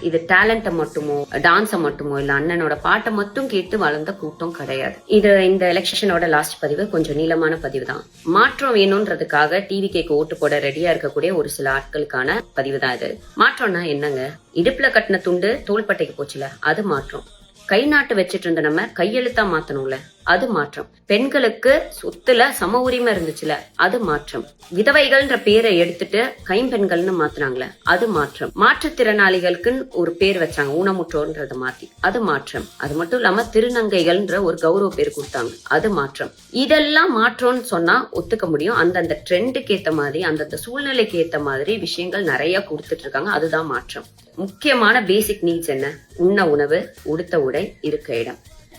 இது டேலண்ட மட்டுமோ டான்ஸ மட்டுமோ இல்ல அண்ணனோட பாட்டை மட்டும் கேட்டு வளர்ந்த கூட்டம் கிடையாது. இது இந்த எலெக்ஷனோட லாஸ்ட் பதிவு கொஞ்சம் நீளமான பதிவு தான். மாற்றம் வேணும்ன்றதுக்காக டிவிகேக்கு ஓட்டு போட ரெடியா இருக்கக்கூடிய ஒரு சில ஆட்களுக்கான பதிவு தான் இது. மாற்றம்னா என்னங்க? இடுப்புல கட்டின துண்டு தோள்பட்டைக்கு போச்சுல, அது மாற்றம். கை நாட்டு வச்சிட்டு இருந்த நம்ம கையெழுத்தா மாத்தணும்ல, அது மாற்றம். பெண்களுக்கு சொத்துல சம உரிமை இருந்துச்சுல, அது மாற்றம். விதவைகள்ன்ற பேரை எடுத்துட்டு கைம்பெண்கள்னு மாத்தினாங்களே, அது மாற்றம். மாற்றுத்திறனாளிகளுக்குன்னு ஒரு பேர் வச்சாங்க, ஊனமுற்றோர்ன்றத மாத்தி, அது மாற்றம். அது மட்டும் இல்லாம திருநங்கைகள்ன்ற ஒரு கௌரவ பேர் கொடுத்தாங்க, அது மாற்றம். இதெல்லாம் மாற்றம்னு சொன்னா ஒத்துக்க முடியும். அந்தந்த ட்ரெண்டுக்கு ஏத்த மாதிரி, அந்தந்த சூழ்நிலைக்கு ஏத்த மாதிரி விஷயங்கள் நிறைய கொடுத்துட்டு இருக்காங்க, அதுதான் மாற்றம். முக்கியமான பேசிக் நீட்ஸ் என்ன? உண்ண உணவு, உடுத்த உடை, இருக்க இடம்.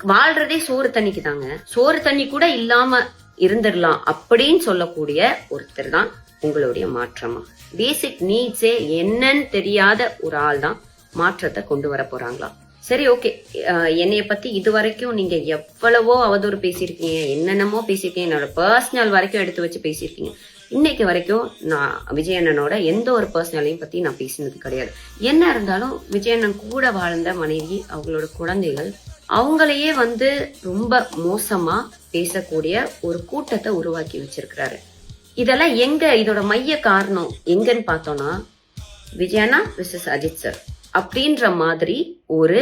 வாழ்றதே சோறு தண்ணிக்கு தாங்க. சோறு தண்ணி கூட இல்லாம இருந்துடலாம் அப்படின்னு சொல்லக்கூடிய ஒருத்தர் தான் உங்களுடைய மாற்றமா. பேசிக் நீட்ஸே என்னன்னு தெரியாத ஒரு ஆள் தான் மாற்றத்தை கொண்டு வர போறாங்களா? சரி, ஓகே. என்னைய பத்தி இது வரைக்கும் நீங்க எவ்வளவோ அவதூறு பேசியிருக்கீங்க, என்னென்னமோ பேசியிருக்கீங்க, என்னோட பர்சனல் வரைக்கும் எடுத்து வச்சு பேசியிருக்கீங்க. இன்னைக்கு வரைக்கும் நான் விஜயண்ணனோட எந்த ஒரு பர்சனலையும் பத்தி நான் பேசினது கிடையாது. என்ன இருந்தாலும் விஜயண்ணன் கூட வாழ்ந்த மனைவி, அவங்களோட குழந்தைகள், அவங்களையே ரொம்ப மோசமா பேசக்கூடிய ஒரு கூட்டத்தை உருவாக்கி வச்சிருக்கிறாரு. இதெல்லாம் எங்க, இதோட மைய காரணம் எங்கன்னு பார்த்தோம்னா, விஜயண்ணா விசஸ் அஜித் சார் அப்படின்ற மாதிரி ஒரு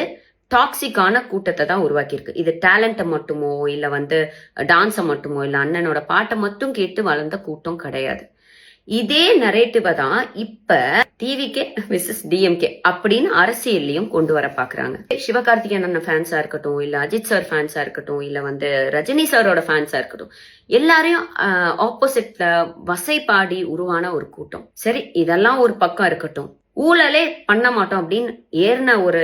டாக்ஸிக்கான கூட்டத்தை தான் உருவாக்கியிருக்கு. இது டேலண்ட மட்டுமோ இல்ல டான்ஸ மட்டுமோ இல்ல அண்ணனோட பாட்டை மட்டும் கேட்டு வளர்ந்த கூட்டம் கிடையாது. இதே நரேட்டிவ தான் இப்ப டிவிகே விசஸ் டிஎம்கே அப்படின்னு அரசியல்லையும் கொண்டு வர பாக்குறாங்க. சிவகார்த்திகேயன் அண்ணன் ஃபேன்ஸா இருக்கட்டும், இல்ல அஜித் சார் ஃபேன்ஸா இருக்கட்டும், இல்ல ரஜினி சாரோட ஃபேன்ஸா இருக்கட்டும், எல்லாரையும் ஆப்போசிட்ல வசைப்பாடி உருவான ஒரு கூட்டம். சரி, இதெல்லாம் ஒரு பக்கம் இருக்கட்டும். ஊழலே பண்ண மாட்டோம் அப்படின்னு ஏறின ஒரு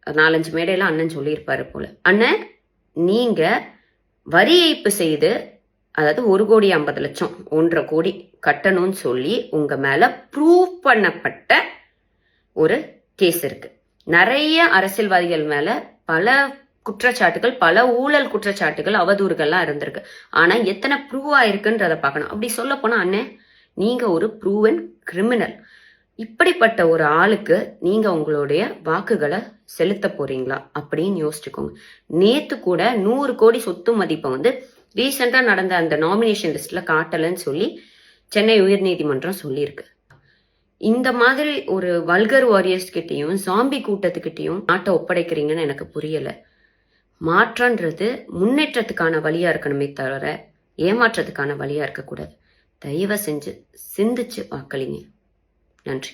4-5 மேடையில அண்ணன் சொல்லியிருப்பாரு போல, அண்ணன் நீங்க வரி ஏய்ப்பு செய்து, அதாவது 1,50,00,000 1.5 கோடி கட்டணும்னு சொல்லி உங்க மேல ப்ரூவ் பண்ணப்பட்ட ஒரு கேஸ் இருக்கு. நிறைய அரசியல்வாதிகள் மேல பல குற்றச்சாட்டுகள், பல ஊழல் குற்றச்சாட்டுகள், அவதூறுகள்லாம் இருந்திருக்கு. ஆனா எத்தனை ப்ரூவ் ஆயிருக்குன்றத பார்க்கணும். அப்படி சொல்ல போனா அண்ணன், நீங்க ஒரு ப்ரூவன் கிரிமினல். இப்படிப்பட்ட ஒரு ஆளுக்கு நீங்க உங்களுடைய வாக்குகளை செலுத்த போறீங்களா அப்படின்னு யோசிச்சுக்கோங்க. நேத்து கூட 100 கோடி சொத்து மதிப்பை ரீசெண்டா நடந்த அந்த நாமினேஷன் லிஸ்ட்ல காட்டலன்னு சொல்லி சென்னை உயர்நீதிமன்றம் சொல்லியிருக்கு. இந்த மாதிரி ஒரு வல்கர் வாரியர்ஸ் கிட்டையும் சாம்பி கூட்டத்துக்கிட்டையும் நாட்டை ஒப்படைக்கிறீங்கன்னு எனக்கு புரியல. மாற்றன்றது முன்னேற்றத்துக்கான வழியா இருக்கணுமே தவிர ஏமாற்றத்துக்கான வழியா இருக்கக்கூடாது. தயவு செஞ்சு சிந்திச்சு வாக்களிங்க. நன்றி.